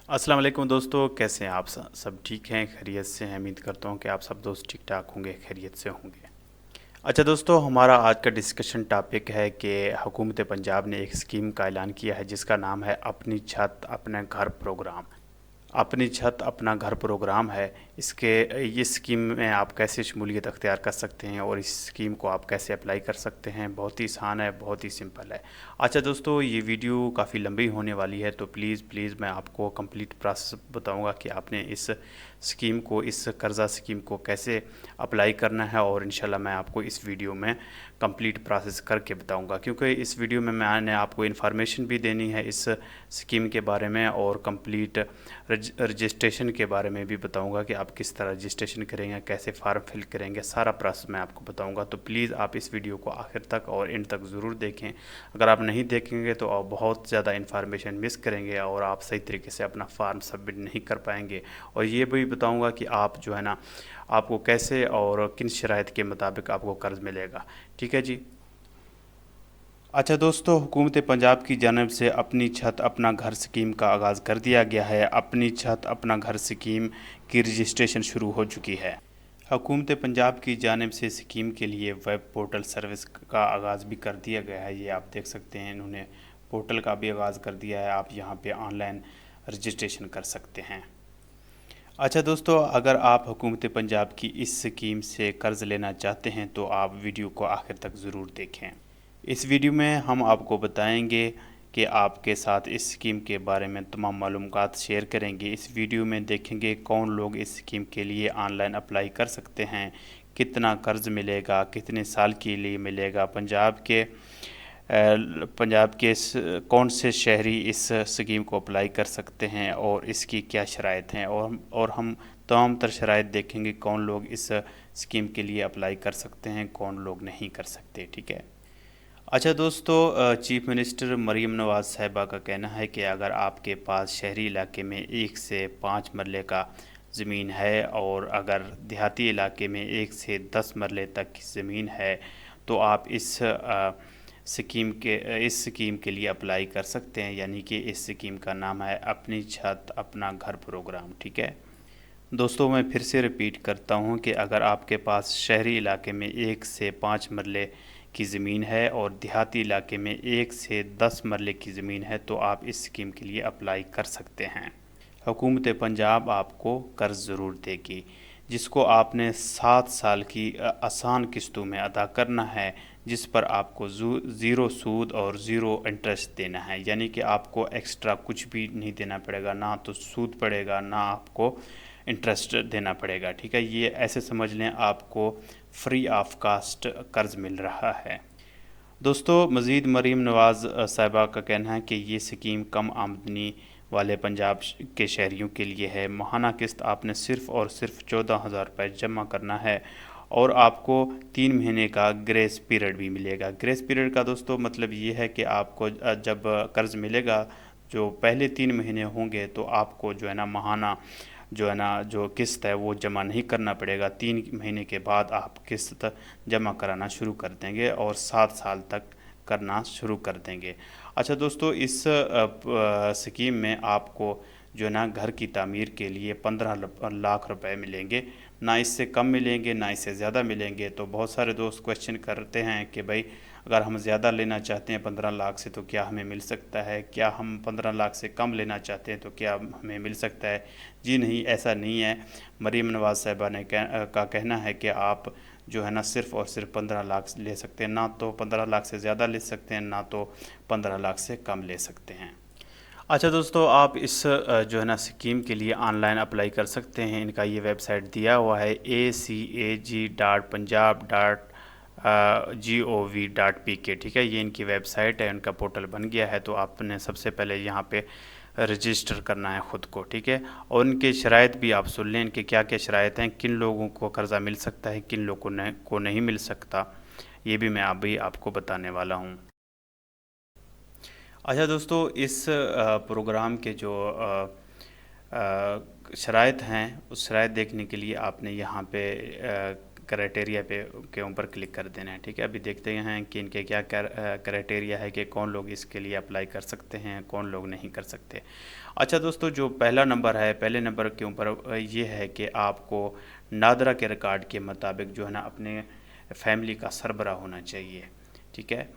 अस्सलाम वालेकुम दोस्तों, कैसे हैं आप? सब ठीक हैं, खैरियत से हैं? उम्मीद करता हूँ कि आप सब दोस्त ठीक ठाक होंगे, खैरियत से होंगे। अच्छा दोस्तों, हमारा आज का डिस्कशन टॉपिक है कि हुकूमत पंजाब ने एक स्कीम का ऐलान किया है जिसका नाम है अपनी छत अपने घर प्रोग्राम। अपनी छत अपना घर प्रोग्राम है। इसके इस स्कीम में आप कैसे शमूलियत अख्तियार कर सकते हैं और इस स्कीम को आप कैसे अप्लाई कर सकते हैं, बहुत ही आसान है, बहुत ही सिंपल है। अच्छा दोस्तों, ये वीडियो काफ़ी लंबी होने वाली है तो प्लीज़ मैं आपको कंप्लीट प्रोसेस बताऊंगा कि आपने इस स्कीम को, इस कर्ज़ा स्कीम को कैसे अप्लाई करना है, और इंशाल्लाह मैं आपको इस वीडियो में कंप्लीट प्रोसेस करके बताऊंगा, क्योंकि इस वीडियो में मैंने आपको इन्फॉर्मेशन भी देनी है इस स्कीम के बारे में और कंप्लीट रजिस्ट्रेशन के बारे में भी बताऊंगा कि आप किस तरह रजिस्ट्रेशन करेंगे, कैसे फार्म फिल करेंगे, सारा प्रोसेस मैं आपको बताऊंगा। तो प्लीज़ आप इस वीडियो को आखिर तक और एंड तक ज़रूर देखें। अगर आप नहीं देखेंगे तो आप बहुत ज़्यादा इन्फॉर्मेशन मिस करेंगे और आप सही तरीके से अपना फार्म सबमिट नहीं कर पाएंगे। और ये भी बताऊंगा कि आप जो है ना, आपको कैसे और किन शराइत के मुताबिक आपको कर्ज़ मिलेगा। ठीक है जी। अच्छा दोस्तों, हुकूमत पंजाब की जानब से अपनी छत अपना घर स्कीम का आगाज़ कर दिया गया है। अपनी छत अपना घर स्कीम की रजिस्ट्रेशन शुरू हो चुकी है। हुकूमत पंजाब की जानब से स्कीम के लिए वेब पोर्टल सर्विस का आगाज़ भी कर दिया गया है। ये आप देख सकते हैं, इन्होंने पोर्टल का भी आगाज़ कर दिया है। आप यहाँ पे ऑनलाइन रजिस्ट्रेशन कर सकते हैं। अच्छा दोस्तों, अगर आप हुकूमत पंजाब की इस स्कीम से कर्ज़ लेना चाहते हैं तो आप वीडियो को आखिर तक ज़रूर देखें। इस वीडियो में हम आपको बताएंगे कि आपके साथ इस स्कीम के बारे में तमाम मालूमात शेयर करेंगे। इस वीडियो में देखेंगे कौन लोग इस स्कीम के लिए ऑनलाइन अप्लाई कर सकते हैं, कितना कर्ज़ मिलेगा, कितने साल के लिए मिलेगा, पंजाब के कौन से शहरी इस स्कीम को अप्लाई कर सकते हैं और इसकी क्या शराइत हैं, और हम तमाम तर शराइत देखेंगे कौन लोग इस स्कीम के लिए अप्लाई कर सकते हैं, कौन लोग नहीं कर सकते। ठीक है। अच्छा दोस्तों, चीफ मिनिस्टर मरीम नवाज़ साहिबा का कहना है कि अगर आपके पास शहरी इलाके में 1 से 5 मरले का ज़मीन है और अगर देहाती इलाके में 1 से 10 मरले तक की ज़मीन है तो आप इस स्कीम के लिए अप्लाई कर सकते हैं। यानी कि इस स्कीम का नाम है अपनी छत अपना घर प्रोग्राम। ठीक है दोस्तों, मैं फिर से रिपीट करता हूँ कि अगर आपके पास शहरी इलाके में 1 से 5 मरले की ज़मीन है और देहाती इलाके में 1 से 10 मरले की ज़मीन है तो आप इस स्कीम के लिए अप्लाई कर सकते हैं। हुकूमत पंजाब आपको कर्ज़ ज़रूर देगी, जिसको आपने 7 साल की आसान किस्तों में अदा करना है, जिस पर आपको ज़ीरो सूद और ज़ीरो इंटरेस्ट देना है। यानी कि आपको एक्स्ट्रा कुछ भी नहीं देना पड़ेगा, ना तो सूद पड़ेगा ना आपको इंटरेस्ट देना पड़ेगा। ठीक है, ये ऐसे समझ लें आपको फ्री ऑफ कास्ट कर्ज़ मिल रहा है। दोस्तों, मज़ीद मरीम नवाज़ साहिबा का कहना है कि ये स्कीम कम आमदनी वाले पंजाब के शहरियों के लिए है। माहाना किस्त आपने सिर्फ़ और सिर्फ 14,000 रुपये जमा करना है और आपको 3 महीने का ग्रेस पीरियड भी मिलेगा। ग्रेस पीरियड का दोस्तों मतलब ये है कि आपको जब कर्ज़ मिलेगा, जो पहले 3 महीने होंगे तो आपको जो है ना माहाना जो है ना जो किस्त है वो जमा नहीं करना पड़ेगा। 3 महीने के बाद आप किस्त जमा कराना शुरू कर देंगे और 7 साल तक करना शुरू कर देंगे। अच्छा दोस्तों, इस स्कीम में आपको जो है ना घर की तामीर के लिए 15 लाख रुपए मिलेंगे, ना इससे कम मिलेंगे ना इससे ज़्यादा मिलेंगे। तो बहुत सारे दोस्त क्वेश्चन करते हैं कि भाई अगर हम ज़्यादा लेना चाहते हैं 15 लाख से तो क्या हमें मिल सकता है, क्या हम 15 लाख से कम लेना चाहते हैं तो क्या हमें मिल सकता है। जी नहीं, ऐसा नहीं है। मरीम नवाज़ साहिबा ने का कहना है कि आप जो है ना सिर्फ़ और सिर्फ 15 लाख ले सकते हैं, ना तो 15 लाख से ज़्यादा ले सकते हैं ना तो 15 लाख से कम ले सकते हैं। अच्छा दोस्तों, आप इस जो है ना स्कीम के लिए ऑनलाइन अप्लाई कर सकते हैं। इनका ये वेबसाइट दिया हुआ है acag.punjab.gov.pk। ठीक है, ये इनकी वेबसाइट है, इनका पोर्टल बन गया है। तो आपने सबसे पहले यहाँ पे रजिस्टर करना है ख़ुद को। ठीक है, और इनके शराइत भी आप सुन लें, इनके क्या क्या शराइत हैं, किन लोगों को कर्ज़ा मिल सकता है, किन लोगों को नहीं मिल सकता, ये भी मैं अभी आपको बताने वाला हूँ। अच्छा दोस्तों, इस प्रोग्राम के जो शराइत हैं उस शराइत देखने के लिए आपने यहाँ पे क्राइटेरिया पे के ऊपर क्लिक कर देना है। ठीक है, अभी देखते हैं कि इनके क्या क्राइटेरिया है कि कौन लोग इसके लिए अप्लाई कर सकते हैं, कौन लोग नहीं कर सकते। अच्छा दोस्तों, जो पहला नंबर है, पहले नंबर के ऊपर ये है कि आपको नादरा के रिकॉर्ड के मुताबिक जो है ना अपने फैमिली का सरबराह होना चाहिए, ठीक है।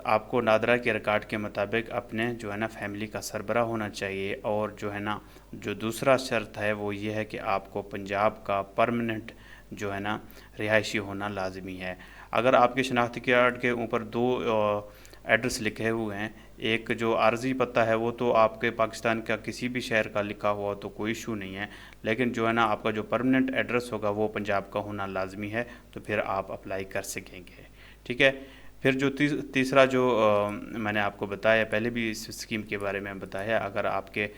आपको नादरा के रिकॉर्ड के मुताबिक अपने जो है ना फैमिली का सरबराह होना चाहिए। और जो है ना जो दूसरा शर्त है वो ये है कि आपको पंजाब का परमानेंट जो है ना रिहायशी होना लाजमी है। अगर आपके शनाख्ती कार्ड के ऊपर दो एड्रेस लिखे हुए हैं, एक जो आर्जी पता है वो तो आपके पाकिस्तान का किसी भी शहर का लिखा हुआ तो कोई इशू नहीं है, लेकिन जो है ना आपका जो परमानेंट एड्रेस होगा वो पंजाब का होना लाजमी है, तो फिर आप अप्लाई कर सकेंगे, ठीक है। फिर जो तीसरा जो मैंने आपको बताया, पहले भी इस स्कीम के बारे में बताया, अगर आपके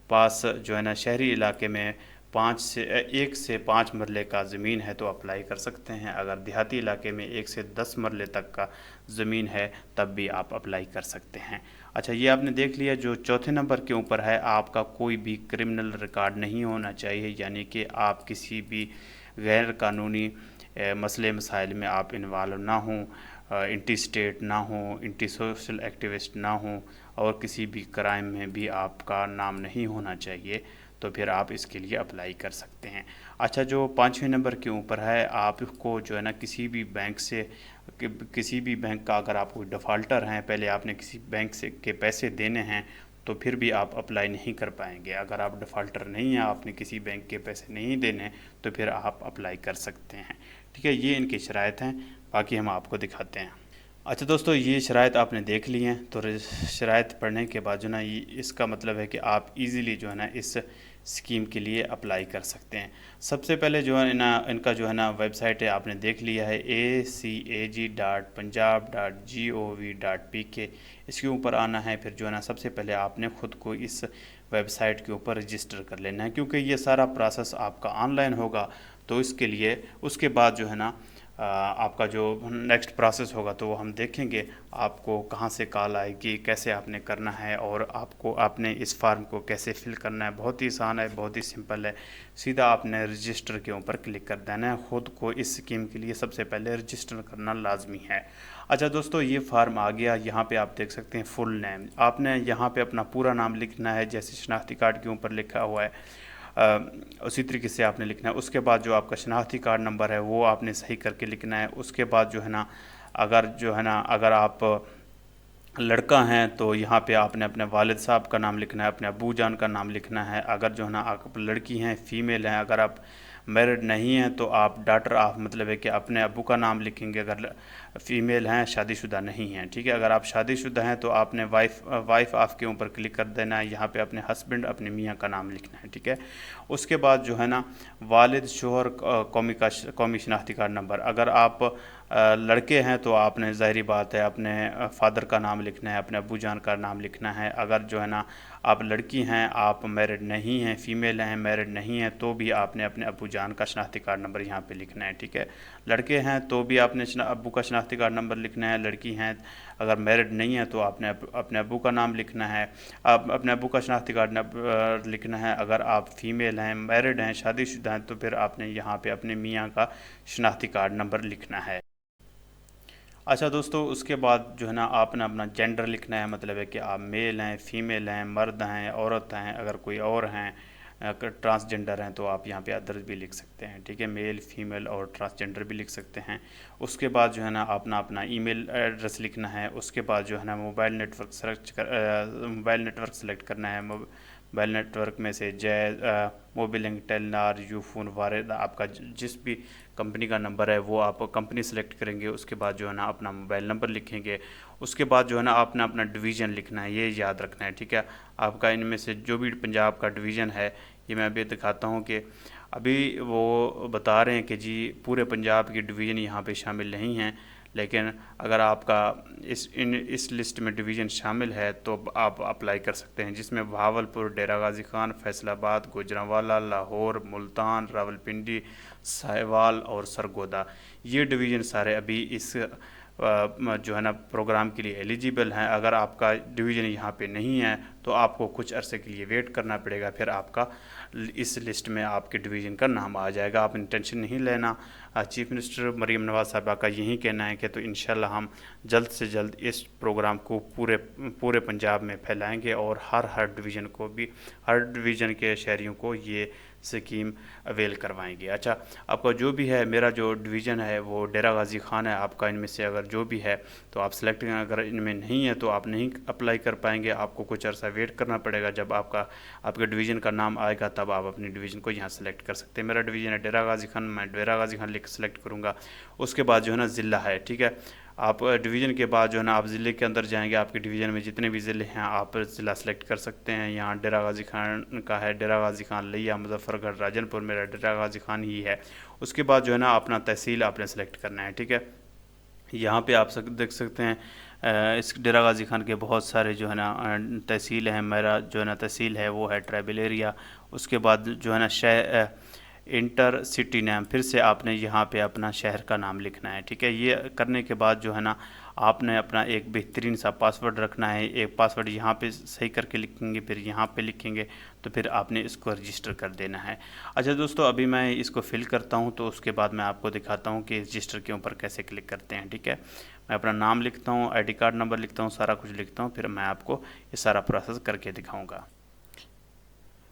पास जो है ना शहरी इलाके में 1 से 5 मरले का ज़मीन है तो अप्लाई कर सकते हैं। अगर देहाती इलाके में 1 से 10 मरले तक का ज़मीन है तब भी आप अप्लाई कर सकते हैं। अच्छा, ये आपने देख लिया। जो चौथे नंबर के ऊपर है, आपका कोई भी क्रिमिनल रिकॉर्ड नहीं होना चाहिए, यानी कि आप किसी भी गैर कानूनी मसले मसाइल में आप इन्वॉल्व ना हों, इंटी स्टेट ना हो, इंटी सोशल एक्टिविस्ट ना हो, और किसी भी क्राइम में भी आपका नाम नहीं होना चाहिए, तो फिर आप इसके लिए अप्लाई कर सकते हैं। अच्छा, जो 5वें नंबर के ऊपर है, आपको जो है ना किसी भी बैंक से किसी भी बैंक का अगर आप कोई डिफ़ॉल्टर हैं, पहले आपने किसी बैंक से के पैसे देने हैं, तो फिर भी आप अप्लाई नहीं कर पाएंगे। अगर आप डिफ़ॉल्टर नहीं हैं, आपने किसी बैंक के पैसे नहीं देने, तो फिर आप अप्लाई कर सकते हैं, ठीक है। ये इनकी शराइत हैं, बाकी हम आपको दिखाते हैं। अच्छा दोस्तों, ये शराइत आपने देख ली हैं, तो शराइत पढ़ने के बाद जो ना ये इसका मतलब है कि आप इजीली जो है ना इस स्कीम के लिए अप्लाई कर सकते हैं। सबसे पहले जो है ना इनका जो है ना वेबसाइट है, आपने देख लिया है, acag.punjab.gov.pk। इसके ऊपर आना है। फिर जो है ना सबसे पहले आपने ख़ुद को इस वेबसाइट के ऊपर रजिस्टर कर लेना है, क्योंकि ये सारा प्रोसेस आपका ऑनलाइन होगा। तो इसके लिए उसके बाद जो है ना आपका जो नेक्स्ट प्रोसेस होगा तो वो हम देखेंगे, आपको कहाँ से कॉल आएगी, कैसे आपने करना है, और आपको आपने इस फार्म को कैसे फिल करना है। बहुत ही आसान है, बहुत ही सिंपल है। सीधा आपने रजिस्टर के ऊपर क्लिक कर देना है। ख़ुद को इस स्कीम के लिए सबसे पहले रजिस्टर करना लाजमी है। अच्छा दोस्तों, ये फार्म आ गया। यहाँ पे आप देख सकते हैं फुल नेम, आपने यहाँ पे अपना पूरा नाम लिखना है, जैसे शनाख्ती कार्ड के ऊपर लिखा हुआ है उसी तरीके से आपने लिखना है। उसके बाद जो आपका शनाख्ती कार्ड नंबर है वो आपने सही करके लिखना है। उसके बाद जो है ना अगर आप लड़का हैं तो यहाँ पे आपने अपने वालिद साहब का नाम लिखना है, अपने अबू जान का नाम लिखना है। अगर जो है ना आप लड़की हैं, फ़ीमेल हैं, अगर आप मैरिड नहीं हैं तो आप डॉटर ऑफ, मतलब है कि अपने अबू का नाम लिखेंगे। अगर फ़ीमेल हैं, शादीशुदा नहीं हैं, ठीक है। अगर आप शादीशुदा हैं तो आपने वाइफ ऑफ के ऊपर क्लिक कर देना है। यहाँ पे अपने हस्बैंड, अपने मियाँ का नाम लिखना है, ठीक है। उसके बाद जो है ना वालिद, शोहर, कौमी शनाख्ती कार्ड नंबर। अगर आप लड़के हैं तो आपने ज़ाहिरी बात है अपने फादर का नाम लिखना है, अपने अबू जान का नाम लिखना है। अगर जो है ना आप लड़की हैं, आप मैरिड नहीं हैं, फ़ीमेल हैं, मैरिड नहीं हैं, तो भी आपने अपने अबू जान का शनाख्ती कार्ड नंबर यहाँ पे लिखना है, ठीक है। लड़के हैं तो भी आपने अबू का शनाख्ती कार्ड नंबर लिखना है। लड़की हैं, अगर मैरिड नहीं है तो आपने अपने अबू का नाम लिखना है, आप अपने अबू का शनाख्ती कार्ड नंबर लिखना है। अगर आप फ़ीमेल हैं, मैरिड हैं, शादीशुदा हैं, तो फिर आपने यहाँ पे अपने मियाँ का शनाख्ती कार्ड नंबर लिखना है। अच्छा दोस्तों, उसके बाद जो है ना आपने अपना जेंडर लिखना है, मतलब है कि आप मेल हैं, फ़ीमेल हैं, मर्द हैं, औरत हैं। अगर कोई और हैं, अगर ट्रांसजेंडर हैं तो आप यहाँ पे अदर भी लिख सकते हैं, ठीक है। मेल, फीमेल और ट्रांसजेंडर भी लिख सकते हैं। उसके बाद जो है ना अपना ईमेल एड्रेस लिखना है। उसके बाद जो है ना मोबाइल नेटवर्क सेलेक्ट करना है। मोबाइल नेटवर्क में से मोबिलिंग, टेलनार, यूफोन, वारिद, आपका जिस भी कंपनी का नंबर है वो आप कंपनी सेलेक्ट करेंगे। उसके बाद जो है ना अपना मोबाइल नंबर लिखेंगे। उसके बाद जो है ना आपने अपना डिवीज़न लिखना है, ये याद रखना है, ठीक है। आपका इनमें से जो भी पंजाब का डिवीज़न है, ये मैं अभी दिखाता हूँ कि अभी वो बता रहे हैं कि जी पूरे पंजाब की डिवीज़न यहाँ पे शामिल नहीं हैं, लेकिन अगर आपका इस लिस्ट में डिवीज़न शामिल है तो आप अप्लाई कर सकते हैं, जिसमें बहावलपुर, डेरा गाजी खान, फैसलाबाद, गुजरांवाला, लाहौर, मुल्तान, रावलपिंडी, साहिवाल और सरगोदा, ये डिवीज़न सारे अभी इस जो है ना प्रोग्राम के लिए एलिजिबल हैं। अगर आपका डिवीज़न यहाँ पे नहीं है तो आपको कुछ अरसे के लिए वेट करना पड़ेगा, फिर आपका इस लिस्ट में आपके डिवीज़न का नाम आ जाएगा। आप टेंशन नहीं लेना। चीफ़ मिनिस्टर मरीम नवाज़ साहबा का यही कहना है कि तो इंशाल्लाह हम जल्द से जल्द इस प्रोग्राम को पूरे पंजाब में फैलाएंगे और हर डिवीज़न को भी, हर डिवीज़न के शहरियों को ये स्कीम अवेल करवाएंगे। अच्छा, आपका जो भी है, मेरा जो डिवीज़न है वो डेरा गाज़ी ख़ान है। आपका इनमें से अगर जो भी है तो आप सेलेक्ट करें, अगर इनमें नहीं है तो आप नहीं अप्लाई कर पाएंगे। आपको कुछ अर्सा वेट करना पड़ेगा। जब आपके डिवीज़न का नाम आएगा तब आप अपनी डिवीज़न को यहाँ सेलेक्ट कर सकते हैं। मेरा डिवीज़न है डेरा गाज़ी ख़ान, मैं डेरा गाज़ी ख़ान लिख सेलेक्ट करूँगा। उसके बाद जो है ना ज़िला है, ठीक है। आप डिवीज़न के बाद जो है ना आप ज़िले के अंदर जाएंगे, आपके डिवीज़न में जितने भी ज़िले हैं आप ज़िला सेलेक्ट कर सकते हैं। यहाँ डेरा गाज़ी ख़ान का है, डेरा गाज़ी ख़ान, लिया, मुजफ्फरगढ़, राजनपुर, मेरा डेरा गाज़ी ख़ान ही है। उसके बाद जो है ना अपना तहसील आपने सेलेक्ट करना है, ठीक है। यहाँ पे आप देख सकते हैं इस डेरा गाज़ी ख़ान के बहुत सारे जो है ना तहसील हैं। मेरा जो है ना तहसील है वो है ट्राइबल एरिया। उसके बाद जो है ना शहर इंटर सिटी नेम, फिर से आपने यहाँ पे अपना शहर का नाम लिखना है, ठीक है। ये करने के बाद जो है ना आपने अपना एक बेहतरीन सा पासवर्ड रखना है। एक पासवर्ड यहाँ पे सही करके लिखेंगे, फिर यहाँ पे लिखेंगे, तो फिर आपने इसको रजिस्टर कर देना है। अच्छा दोस्तों, अभी मैं इसको फिल करता हूँ तो उसके बाद मैं आपको दिखाता हूँ कि रजिस्टर के ऊपर कैसे क्लिक करते हैं, ठीक है। मैं अपना नाम लिखता हूँ, ID कार्ड नंबर लिखता हूँ, सारा कुछ लिखता हूँ, फिर मैं आपको ये सारा प्रोसेस करके दिखाऊँगा।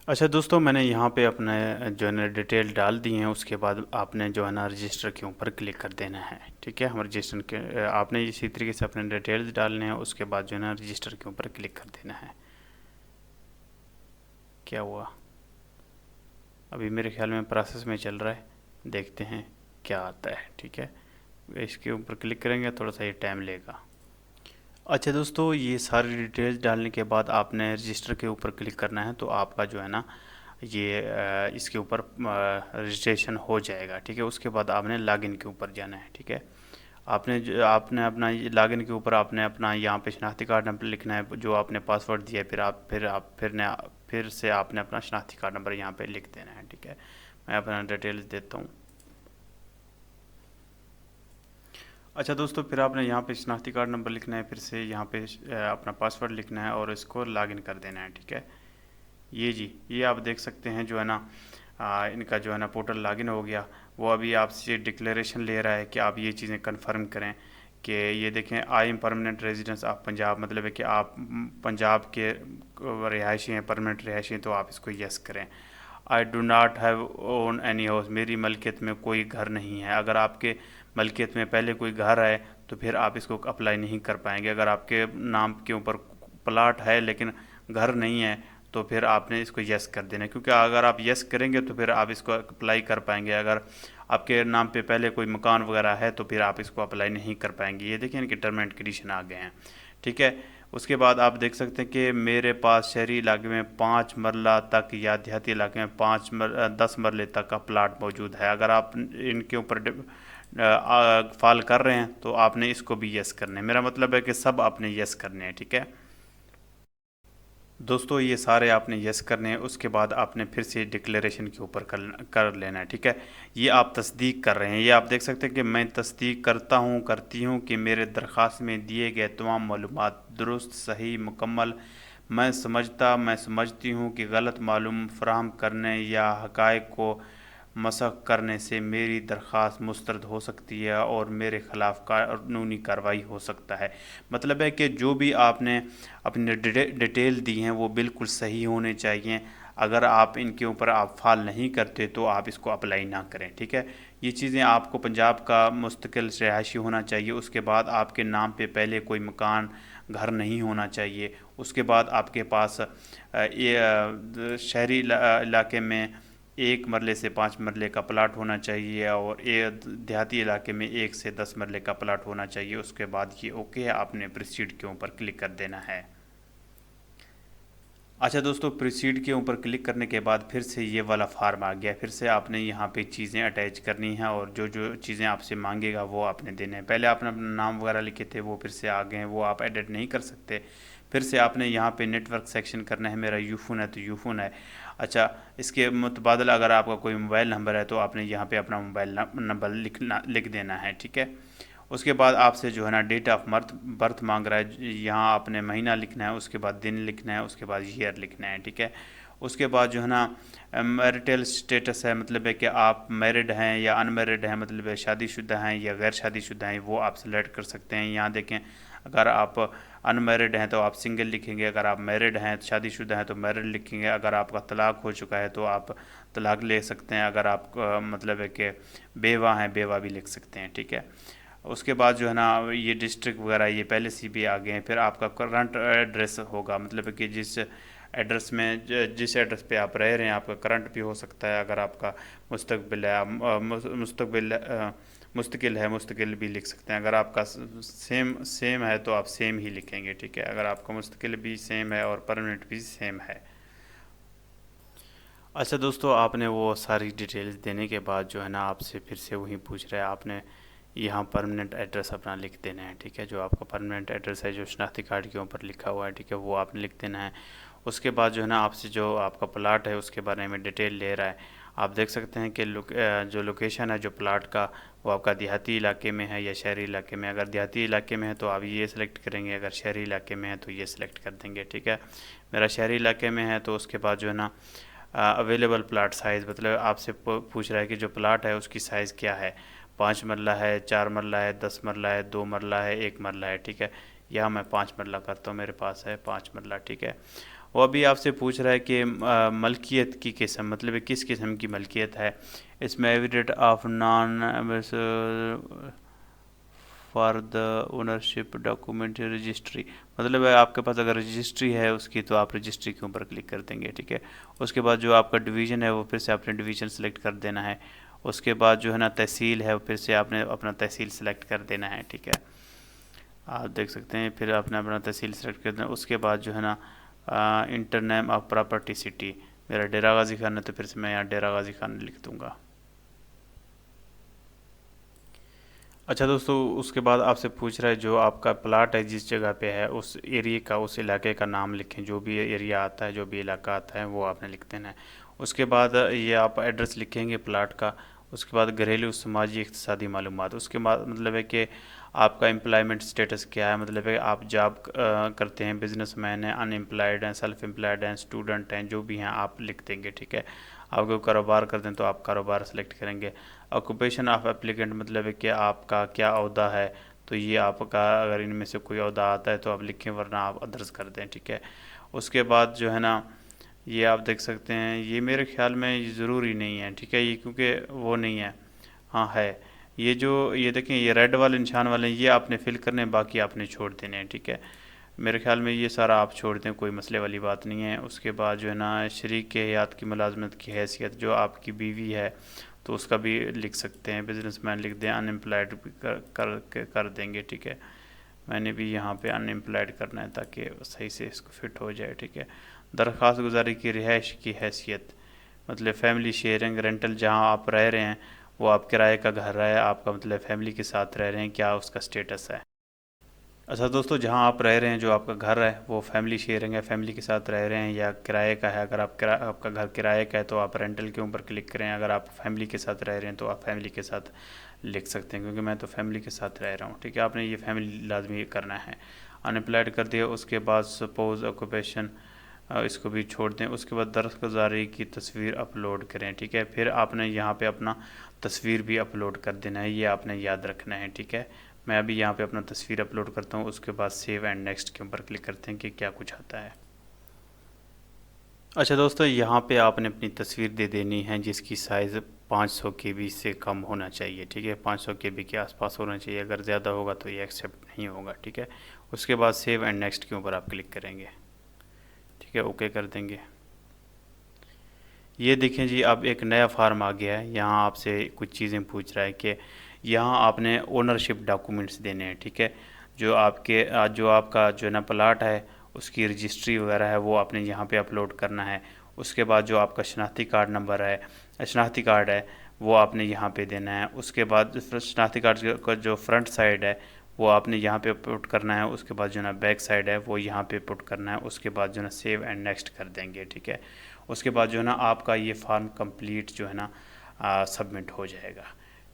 अच्छा दोस्तों, मैंने यहाँ पे अपने जो है ना डिटेल डाल दी हैं। उसके बाद आपने जो है ना रजिस्टर के ऊपर क्लिक कर देना है, ठीक है। हम रजिस्टर के आपने इसी तरीके से अपने डिटेल्स डालने हैं। उसके बाद जो है ना रजिस्टर के ऊपर क्लिक कर देना है। क्या हुआ? अभी मेरे ख्याल में प्रोसेस में चल रहा है, देखते हैं क्या आता है, ठीक है। इसके ऊपर क्लिक करेंगे, थोड़ा सा ये टाइम लेगा। अच्छा दोस्तों, ये सारी डिटेल्स डालने के बाद आपने रजिस्टर के ऊपर क्लिक करना है, तो आपका जो है ना ये इसके ऊपर रजिस्ट्रेशन हो जाएगा, ठीक है। उसके बाद आपने लॉगिन के ऊपर जाना है, ठीक है। आपने अपना लॉगिन के ऊपर आपने अपना यहाँ पे शनाख्ती कार्ड नंबर लिखना है जो आपने पासवर्ड दिया है। फिर से आपने अपना शनाख्ती कार्ड नंबर यहाँ पे लिख देना है, ठीक है। मैं अपना डिटेल्स देता हूँ। अच्छा दोस्तों, फिर आपने यहाँ पे शनाख्ती कार्ड नंबर लिखना है, फिर से यहाँ पे अपना पासवर्ड लिखना है और इसको लॉगिन कर देना है, ठीक है। ये आप देख सकते हैं जो है ना इनका जो है ना पोर्टल लॉगिन हो गया। वो अभी आपसे डिक्लेरेशन ले रहा है कि आप ये चीज़ें कंफर्म करें कि ये देखें, I am permanent residence of Punjab, मतलब है कि आप पंजाब के रिहायशी हैं, परमानेंट रिहायशी हैं, तो आप इसको यस करें। I do not have own any house, मेरी मलकियत में कोई घर नहीं है। अगर आपके मलकियत में पहले कोई घर है तो फिर आप इसको अप्लाई नहीं कर पाएंगे। अगर आपके नाम के ऊपर प्लाट है लेकिन घर नहीं है तो फिर आपने इसको यस कर देना है, क्योंकि अगर आप यस करेंगे तो फिर आप इसको अप्लाई कर पाएंगे। अगर आपके नाम पे पहले कोई मकान वगैरह है तो फिर आप इसको अप्लाई नहीं कर पाएंगे। ये देखिए इनके टर्म एंड कंडीशन आ गए हैं, ठीक है। उसके बाद आप देख सकते हैं कि मेरे पास शहरी इलाके में 5 मरला तक या देहाती इलाके में 10 मरले तक का प्लाट मौजूद है। अगर आप इनके ऊपर फाल कर रहे हैं तो आपने इसको भी यस करने है। मेरा मतलब है कि सब आपने यस करने हैं, ठीक है दोस्तों। ये सारे आपने यस करने हैं। उसके बाद आपने फिर से डिक्लेरेशन के ऊपर कर लेना है, ठीक है। ये आप तस्दीक कर रहे हैं। ये आप देख सकते हैं कि मैं तस्दीक करती हूँ कि मेरे दरख्वास्त में दिए गए तमाम मालूमात दुरुस्त, सही, मुकम्मल। मैं समझती हूँ कि गलत मालूम फराहम करने या हक़ाइक़ को मसख़ करने से मेरी दरख्वास्त मुस्तरद हो सकती है और मेरे ख़िलाफ़ कानूनी कार्रवाई हो सकता है। मतलब है कि जो भी आपने अपनी डिटेल दी हैं वो बिल्कुल सही होने चाहिए। अगर आप इनके ऊपर आप फाल नहीं करते तो आप इसको अप्लाई ना करें, ठीक है। ये चीज़ें आपको पंजाब का मुस्तकिल रिहायशी होना चाहिए। उसके बाद आपके नाम पे पहले कोई मकान घर नहीं होना चाहिए। उसके बाद आपके पास शहरी इलाके में 1 मरले से 5 मरले का प्लाट होना चाहिए और देहाती इलाके में 1 से 10 मरले का प्लाट होना चाहिए। उसके बाद ये ओके है, आपने प्रोसीड के ऊपर क्लिक कर देना है। अच्छा दोस्तों, प्रोसीड के ऊपर क्लिक करने के बाद फिर से ये वाला फार्म आ गया। फिर से आपने यहाँ पे चीज़ें अटैच करनी हैं और जो जो चीज़ें आपसे मांगेगा वो आपने देने हैं। पहले आपने अपना नाम वगैरह लिखे थे वो फिर से आ गए हैं, वो आप एडिट नहीं कर सकते। फिर से आपने यहाँ पे नेटवर्क सेक्शन करना है। मेरा यूफोन है तो यूफोन है। अच्छा, इसके मुतबादल अगर आपका कोई मोबाइल नंबर है तो आपने यहाँ पे अपना मोबाइल नंबर लिख देना है, ठीक है। उसके बाद आपसे जो है ना डेट ऑफ बर्थ मांग रहा है, यहाँ आपने महीना लिखना है, उसके बाद दिन लिखना है, उसके बाद ईयर लिखना है, ठीक है। उसके बाद जो है ना मैरिटल स्टेटस है, मतलब है कि आप मैरिड हैं या अनमैरिड हैं, मतलब है शादीशुदा हैं या गैर शादीशुदा हैं, वो आप सेलेक्ट कर सकते हैं। यहाँ देखें, अगर आप अनमैरिड हैं तो आप सिंगल लिखेंगे, अगर आप मैरिड हैं शादीशुदा हैं तो मैरिड लिखेंगे, अगर आपका तलाक हो चुका है तो आप तलाक ले सकते हैं, अगर आप मतलब है कि बेवा हैं बेवा भी लिख सकते हैं, ठीक है। उसके बाद जो है ना ये डिस्ट्रिक्ट वगैरह ये पहले से भी आ गए हैं। फिर आपका करंट एड्रेस होगा, मतलब कि जिस एड्रेस में जिस एड्रेस पे आप रह रहे हैं आपका करंट भी हो सकता है। अगर आपका मुस्तकबिल है आप मुस्तकिल है मुस्तकिल भी लिख सकते हैं। अगर आपका सेम सेम है तो आप सेम ही लिखेंगे, ठीक है। अगर आपका मुस्तकिल भी सेम है और परमानेंट भी सेम है। अच्छा दोस्तों, आपने वो सारी डिटेल्स देने के बाद जो है ना आपसे फिर से वही पूछ रहा है, आपने यहाँ परमानेंट एड्रेस अपना लिख देना है, ठीक है। जो आपका परमानेंट एड्रेस है जो शनाख्ती कार्ड के ऊपर लिखा हुआ है, ठीक है, वो आपने लिख देना है। उसके बाद जो है ना आपसे जो आपका प्लाट है उसके बारे में डिटेल ले रहा है। आप देख सकते हैं कि जो लोकेशन है जो प्लाट का वो आपका देहाती इलाके में है या शहरी इलाके में। अगर देहाती इलाके में है तो आप ये सिलेक्ट करेंगे, अगर शहरी इलाके में है तो ये सिलेक्ट कर देंगे, ठीक है। मेरा शहरी इलाके में है तो उसके बाद जो है ना अवेलेबल प्लाट साइज़, मतलब आपसे पूछ रहा है कि जो प्लाट है उसकी साइज़ क्या है, 5 मरला है, 4 मरला है, 10 मरला है, 2 मरला है, 1 मरला है, ठीक है। यहाँ मैं 5 मरला करता हूँ, मेरे पास है 5 मरला, ठीक है। वो अभी आपसे पूछ रहा है कि मलकियत की किस्म, मतलब किस किस्म की मलकियत है। इसमें evident of non for the ownership document registry, मतलब है आपके पास अगर रजिस्ट्री है उसकी तो आप रजिस्ट्री के ऊपर क्लिक कर देंगे, ठीक है। उसके बाद जो आपका डिवीज़न है वो फिर से आपने डिवीज़न सेलेक्ट कर देना है। उसके बाद जो है ना तहसील है फिर से आपने अपना तहसील सेलेक्ट कर देना है, ठीक है। आप देख सकते हैं फिर आपने अपना तहसील सेलेक्ट कर देना। उसके बाद जो है ना inter name of property city, मेरा डेरा गाजी खान है तो फिर से मैं यहाँ डेरा गाजी खान लिख दूँगा। अच्छा दोस्तों, उसके बाद आपसे पूछ रहा है जो आपका प्लाट है जिस जगह पे है उस एरिया का उस इलाके का नाम लिखें, जो भी एरिया आता है जो भी इलाका आता है वो आपने लिख देना है। उसके बाद ये आप एड्रेस लिखेंगे प्लाट का। उसके बाद घरेलू समाजी इक़्तिसादी मालूमात, उसके बाद मतलब है कि आपका एम्प्लॉयमेंट स्टेटस क्या है, मतलब है आप जॉब करते हैं, बिजनेसमैन हैं, अनएम्प्लॉयड हैं, सेल्फ एम्प्लॉयड हैं, स्टूडेंट हैं, जो भी हैं आप लिख देंगे, ठीक है। आपको कारोबार करते हैं तो आप कारोबार सेलेक्ट करेंगे। ऑक्यूपेशन ऑफ एप्लीकेंट, मतलब है कि आपका क्या ओहदा है, तो ये आपका अगर इनमें से कोई ओहदा आता है तो आप लिखें, वरना आप अदर्स कर दें, ठीक है। उसके बाद जो है ना ये आप देख सकते हैं, ये मेरे ख्याल में ज़रूरी नहीं है, ठीक है, ये क्योंकि वो नहीं है। हाँ है, ये जो ये देखें ये रेड वाले निशान वाले ये आपने फिल करने हैं, बाकी आपने छोड़ देने हैं, ठीक है। मेरे ख्याल में ये सारा आप छोड़ दें, कोई मसले वाली बात नहीं है। उसके बाद जो है ना शरीक के हयात की मुलाजमत की हैसियत, जो आपकी बीवी है तो उसका भी लिख सकते हैं, बिजनेसमैन लिख दें, अनएम्प्लॉयड भी कर देंगे, ठीक है। मैंने भी यहाँ पे अनएम्प्लॉयड करना है ताकि सही से इसको फिट हो जाए, ठीक है। दरख्वास्त गुजारी की रिहाइश की हैसियत, मतलब फैमिली शेयरिंग रेंटल, जहाँ आप रह रहे हैं वो आप किराए का घर है आपका, मतलब फैमिली के साथ रह रहे हैं, क्या उसका स्टेटस है। अच्छा दोस्तों, जहाँ आप रह रहे हैं जो आपका घर है वो फैमिली शेयरिंग है, फैमिली के साथ रह रहे हैं, या किराए का है। अगर आपका घर किराए का है तो आप रेंटल के ऊपर क्लिक करें, अगर आप फैमिली के साथ रह रहे हैं तो आप फैमिली के साथ लिख सकते हैं, क्योंकि मैं तो फैमिली के साथ रह रहा हूँ, ठीक है। आपने ये फैमिली लाजमी करना है। अनएम्प्लॉयड कर दिया। उसके बाद सपोज ऑक्यूपेशन, इसको भी छोड़ दें। उसके बाद दरख्वास्त की तस्वीर अपलोड करें, ठीक है। फिर आपने यहाँ पे अपना तस्वीर भी अपलोड कर देना है, ये आपने याद रखना है, ठीक है। मैं अभी यहाँ पे अपना तस्वीर अपलोड करता हूँ। उसके बाद सेव एंड नेक्स्ट के ऊपर क्लिक करते हैं कि क्या कुछ आता है। अच्छा दोस्तों, यहाँ पे आपने अपनी तस्वीर दे देनी है जिसकी साइज़ 500 KB से कम होना चाहिए, ठीक है। 500 KB के आसपास होना चाहिए, अगर ज़्यादा होगा तो ये एक्सेप्ट नहीं होगा, ठीक है। उसके बाद सेव एंड नेक्स्ट के ऊपर आप क्लिक करेंगे, ठीक है, ओके कर देंगे। ये देखें जी, अब एक नया फार्म आ गया है। यहाँ आपसे कुछ चीज़ें पूछ रहा है कि यहाँ आपने ओनरशिप डॉक्यूमेंट्स देने हैं, ठीक है। जो आपका जो है ना प्लाट है उसकी रजिस्ट्री वगैरह है वो आपने यहाँ पे अपलोड करना है। उसके बाद जो आपका शनाख्ती कार्ड नंबर है, शनाख्ती कार्ड है, वो आपने यहाँ पे देना है। उसके बाद शनाख्ती कार्ड का जो फ्रंट साइड है वो आपने यहाँ पे पुट करना है। उसके बाद जो है ना बैक साइड है वो यहाँ पे पुट करना है। उसके बाद जो है ना सेव एंड नेक्स्ट कर देंगे, ठीक है। उसके बाद जो है ना आपका ये फार्म कंप्लीट जो है ना सबमिट हो जाएगा,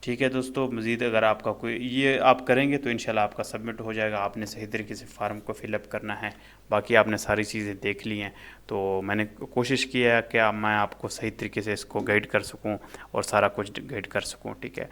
ठीक है दोस्तों, मज़ीद अगर आपका कोई ये आप करेंगे तो इंशाल्लाह आपका सबमिट हो जाएगा। आपने सही तरीके से फार्म को फिलअप करना है। बाकी आपने सारी चीज़ें देख ली हैं, तो मैंने कोशिश की है कि मैं आपको सही तरीके से इसको गाइड कर सकूं और सारा कुछ गाइड कर सकूं। ठीक है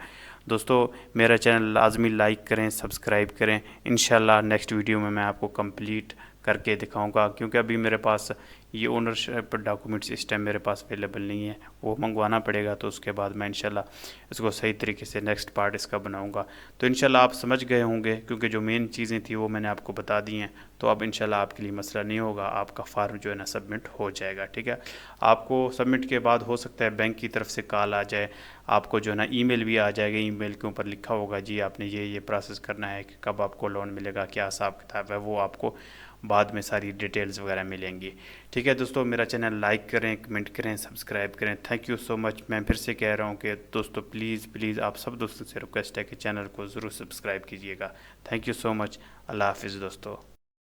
दोस्तों, मेरा चैनल लाजमी लाइक करें, सब्सक्राइब करें। इंशाल्लाह नेक्स्ट वीडियो में मैं आपको कंप्लीट करके दिखाऊंगा, क्योंकि अभी मेरे पास ये ओनरशिप डॉक्यूमेंट्स इस टाइम मेरे पास अवेलेबल नहीं है, वो मंगवाना पड़ेगा। तो उसके बाद मैं इंशाल्लाह इसको सही तरीके से नेक्स्ट पार्ट इसका बनाऊंगा। तो इंशाल्लाह आप समझ गए होंगे, क्योंकि जो मेन चीज़ें थी वो मैंने आपको बता दी हैं। तो अब इंशाल्लाह आपके लिए मसला नहीं होगा, आपका फार्म जो है ना सबमिट हो जाएगा। ठीक है, आपको सबमिट के बाद हो सकता है बैंक की तरफ से कॉल आ जाए, आपको जो है ना ईमेल भी आ जाएगा। ईमेल के ऊपर लिखा होगा जी आपने ये प्रोसेस करना है, कि कब आपको लोन मिलेगा, क्या हिसाब किताब है, वो आपको बाद में सारी डिटेल्स वगैरह मिलेंगी। ठीक है दोस्तों, मेरा चैनल लाइक करें, कमेंट करें, सब्सक्राइब करें। Thank you so much. मैं फिर से कह रहा हूँ कि दोस्तों प्लीज़ आप सब दोस्तों से रिक्वेस्ट है कि चैनल को ज़रूर सब्सक्राइब कीजिएगा। Thank you so much. अल्लाह हाफिज़ दोस्तों।